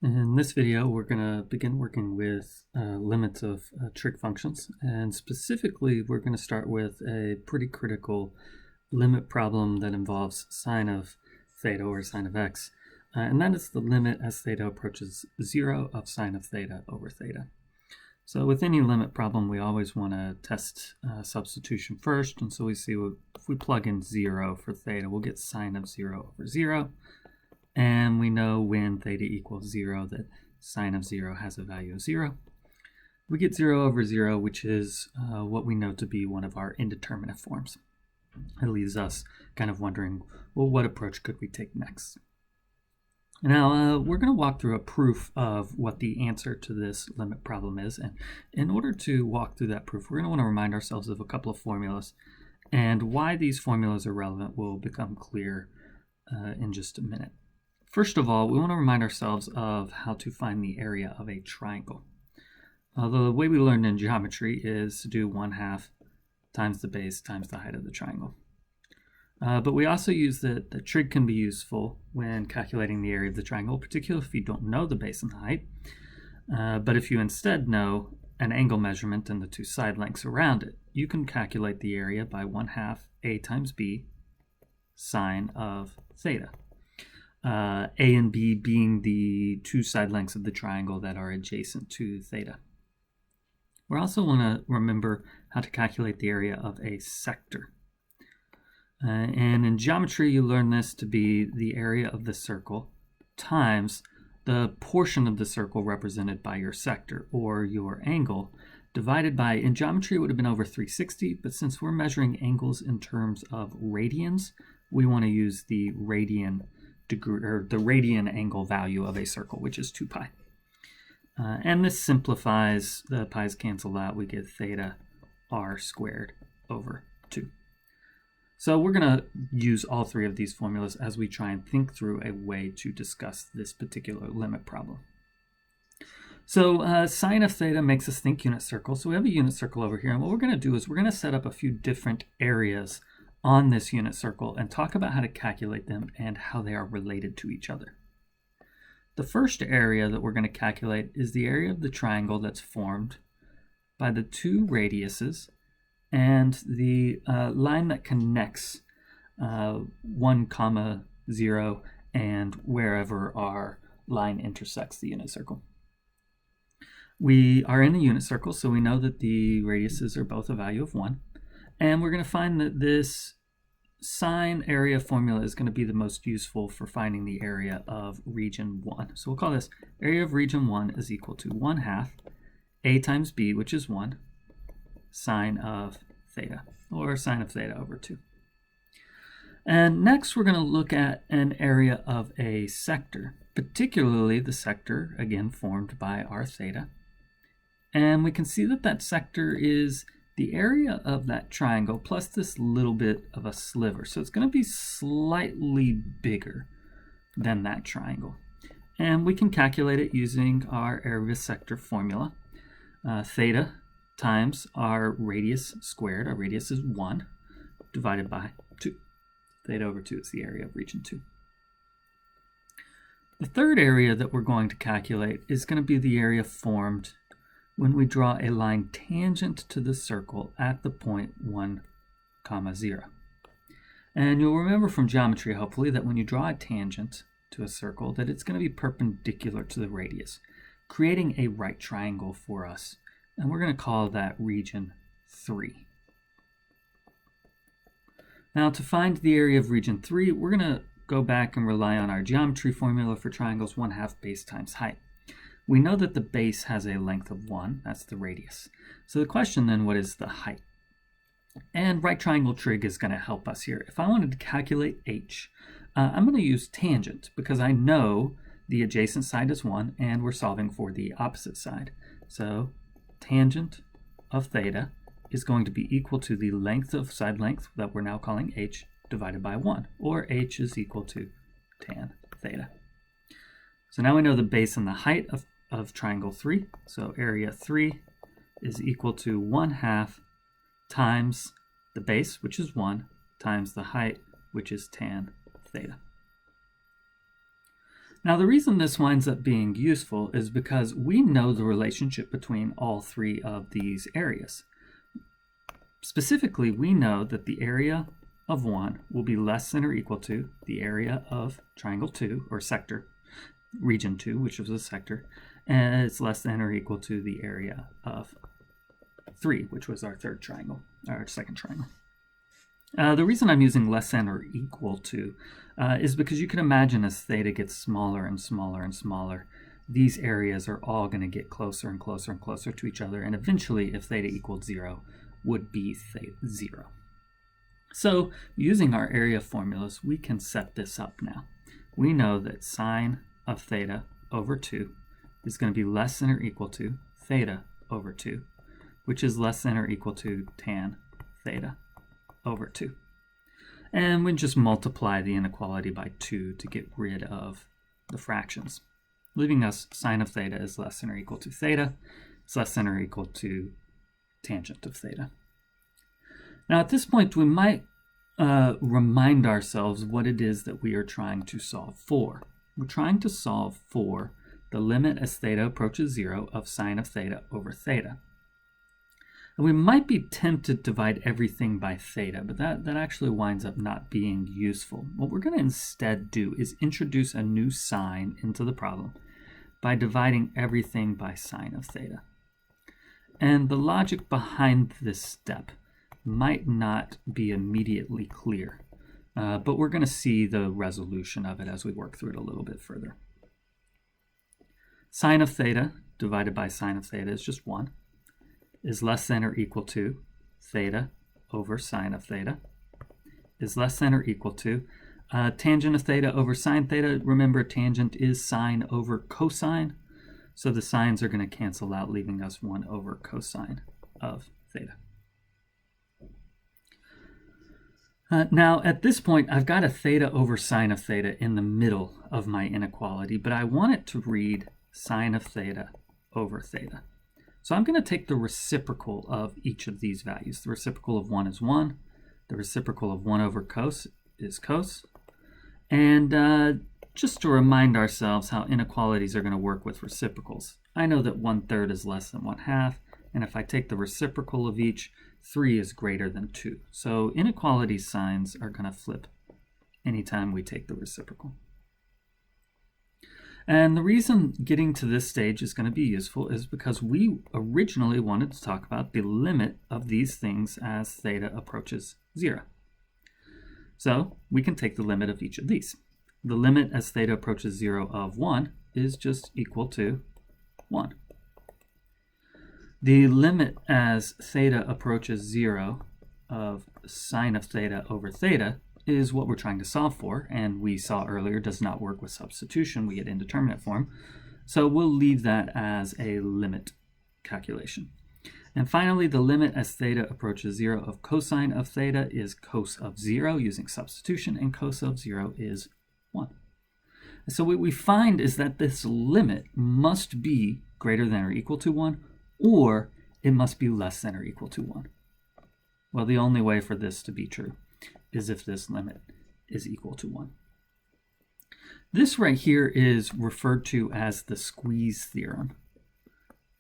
In this video, we're going to begin working with limits of trig functions, and specifically, we're going to start with a pretty critical limit problem that involves sine of theta or sine of x, and that is the limit as theta approaches 0 of sine of theta over theta. So with any limit problem, we always want to test substitution first, and so we see if we plug in 0 for theta, we'll get sine of 0 over 0. And we know when theta equals 0 that sine of 0 has a value of 0. We get 0 over 0, which is what we know to be one of our indeterminate forms. It leaves us kind of wondering, well, what approach could we take next? Now, we're going to walk through a proof of what the answer to this limit problem is. And in order to walk through that proof, we're going to want to remind ourselves of a couple of formulas. And why these formulas are relevant will become clear in just a minute. First of all, we want to remind ourselves of how to find the area of a triangle. The way we learned in geometry is to do 1/2 times the base times the height of the triangle. But we also use that the trig can be useful when calculating the area of the triangle, particularly if you don't know the base and the height. But if you instead know an angle measurement and the two side lengths around it, you can calculate the area by 1/2 a times b sine of theta. A and B being the two side lengths of the triangle that are adjacent to theta. We also want to remember how to calculate the area of a sector. And in geometry, you learn this to be the area of the circle times the portion of the circle represented by your sector, or your angle, divided by, in geometry, it would have been over 360, but since we're measuring angles in terms of radians, we want to use the radian degree, or the radian angle value of a circle, which is 2 pi. And this simplifies, the pi's cancel out, we get theta r squared over 2. So we're going to use all three of these formulas as we try and think through a way to discuss this particular limit problem. So sine of theta makes us think unit circle. So we have a unit circle over here, and what we're going to do is we're going to set up a few different areas on this unit circle and talk about how to calculate them and how they are related to each other. The first area that we're going to calculate is the area of the triangle that's formed by the two radiuses and the line that connects 1, 0 and wherever our line intersects the unit circle. We are in a unit circle, so we know that the radiuses are both a value of 1. And we're going to find that this sine area formula is going to be the most useful for finding the area of region 1. So we'll call this area of region 1 is equal to 1/2 a times b, which is 1, sine of theta, or sine of theta over 2. And next we're going to look at an area of a sector, particularly the sector, again, formed by our theta. And we can see that that sector is the area of that triangle plus this little bit of a sliver. So it's going to be slightly bigger than that triangle. And we can calculate it using our area of a sector formula. Theta times our radius squared. Our radius is 1 divided by 2. Theta over 2 is the area of region 2. The third area that we're going to calculate is going to be the area formed when we draw a line tangent to the circle at the point 1, 0. And you'll remember from geometry, hopefully, that when you draw a tangent to a circle, that it's going to be perpendicular to the radius, creating a right triangle for us. And we're going to call that region 3. Now, to find the area of region 3, we're going to go back and rely on our geometry formula for triangles 1/2 base times height. We know that the base has a length of 1, that's the radius. So the question then, what is the height? And right triangle trig is going to help us here. If I wanted to calculate h, I'm going to use tangent because I know the adjacent side is 1 and we're solving for the opposite side. So tangent of theta is going to be equal to the length of side length that we're now calling h divided by 1, or h is equal to tan theta. So now we know the base and the height of triangle 3. So area 3 is equal to 1/2 times the base, which is 1, times the height, which is tan theta. Now, the reason this winds up being useful is because we know the relationship between all three of these areas. Specifically, we know that the area of 1 will be less than or equal to the area of triangle 2, or sector, region 2, which was a sector, and it's less than or equal to the area of 3, which was our third triangle, our second triangle. The reason I'm using less than or equal to is because you can imagine as theta gets smaller and smaller and smaller, these areas are all going to get closer and closer and closer to each other, and eventually, if theta equaled 0, would be 0. So, using our area formulas, we can set this up now. We know that sine of theta over 2 is going to be less than or equal to theta over 2, which is less than or equal to tan theta over 2. And we just multiply the inequality by 2 to get rid of the fractions, leaving us sine of theta is less than or equal to theta. It's less than or equal to tangent of theta. Now at this point we might remind ourselves what it is that we are trying to solve for. We're trying to solve for the limit as theta approaches 0 of sine of theta over theta. And we might be tempted to divide everything by theta, but that actually winds up not being useful. What we're going to instead do is introduce a new sign into the problem by dividing everything by sine of theta. And the logic behind this step might not be immediately clear, but we're going to see the resolution of it as we work through it a little bit further. Sine of theta divided by sine of theta is just 1, is less than or equal to theta over sine of theta, is less than or equal to tangent of theta over sine theta. Remember, tangent is sine over cosine, so the sines are going to cancel out, leaving us 1 over cosine of theta. Now, at this point, I've got a theta over sine of theta in the middle of my inequality, but I want it to read sine of theta over theta. So I'm going to take the reciprocal of each of these values. The reciprocal of 1 is 1. The reciprocal of 1 over cos is cos. And just to remind ourselves how inequalities are going to work with reciprocals, I know that 1/3 is less than 1/2, and if I take the reciprocal of each, 3 is greater than 2. So inequality signs are going to flip anytime we take the reciprocal. And the reason getting to this stage is going to be useful is because we originally wanted to talk about the limit of these things as theta approaches 0. So we can take the limit of each of these. The limit as theta approaches 0 of 1 is just equal to 1. The limit as theta approaches 0 of sine of theta over theta is what we're trying to solve for, and we saw earlier does not work with substitution. We get indeterminate form. So we'll leave that as a limit calculation. And finally, the limit as theta approaches 0 of cosine of theta is cos of 0 using substitution, and cos of 0 is 1. So what we find is that this limit must be greater than or equal to 1, or it must be less than or equal to 1. Well, the only way for this to be true is if this limit is equal to 1. This right here is referred to as the squeeze theorem.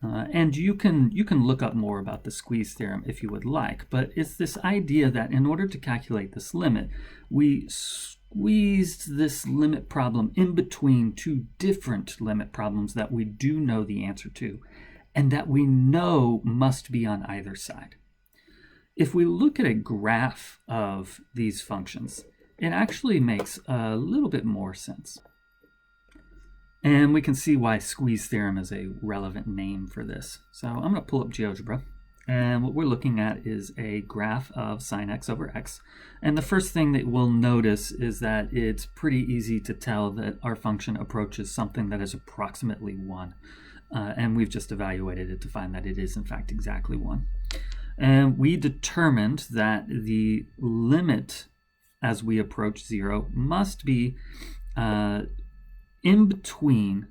And you can look up more about the squeeze theorem if you would like, but it's this idea that in order to calculate this limit, we squeezed this limit problem in between two different limit problems that we do know the answer to, and that we know must be on either side. If we look at a graph of these functions, it actually makes a little bit more sense. And we can see why squeeze theorem is a relevant name for this. So I'm going to pull up GeoGebra, and what we're looking at is a graph of sine x over x. And the first thing that we'll notice is that it's pretty easy to tell that our function approaches something that is approximately 1. And we've just evaluated it to find that it is in fact exactly 1. And we determined that the limit as we approach 0 must be in between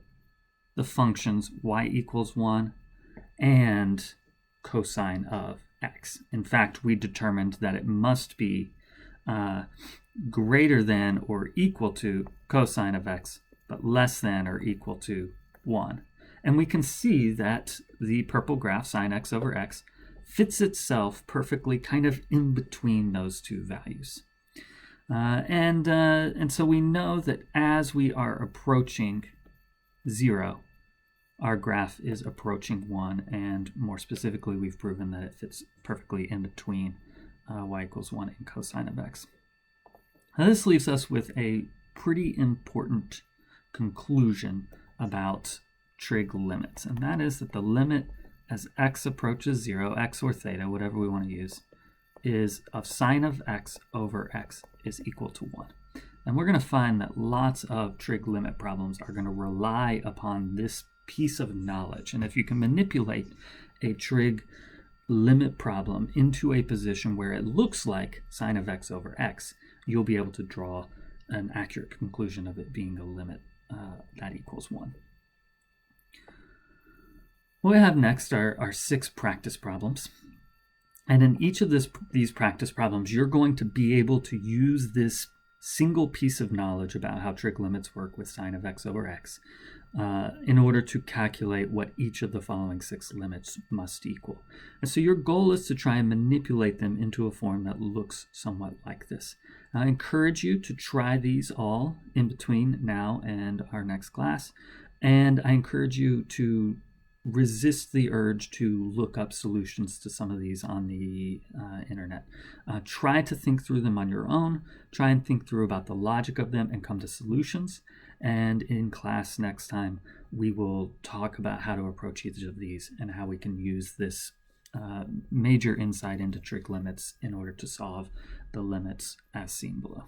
the functions y equals 1 and cosine of x. In fact, we determined that it must be greater than or equal to cosine of x but less than or equal to 1. And we can see that the purple graph, sine x over x, fits itself perfectly kind of in between those two values. And so we know that as we are approaching 0, our graph is approaching 1, and more specifically, we've proven that it fits perfectly in between y equals 1 and cosine of x. Now this leaves us with a pretty important conclusion about trig limits, and that is that the limit as x approaches 0, x or theta, whatever we want to use, is of sine of x over x is equal to 1. And we're going to find that lots of trig limit problems are going to rely upon this piece of knowledge. And if you can manipulate a trig limit problem into a position where it looks like sine of x over x, you'll be able to draw an accurate conclusion of it being a limit that equals 1. What we have next are 6 practice problems. And in each of these practice problems, you're going to be able to use this single piece of knowledge about how trig limits work with sine of x over x in order to calculate what each of the following 6 limits must equal. And so your goal is to try and manipulate them into a form that looks somewhat like this. I encourage you to try these all in between now and our next class, and I encourage you to resist the urge to look up solutions to some of these on the internet. Try to think through them on your own. Try and think through about the logic of them and come to solutions. And in class next time, we will talk about how to approach each of these and how we can use this major insight into trig limits in order to solve the limits as seen below.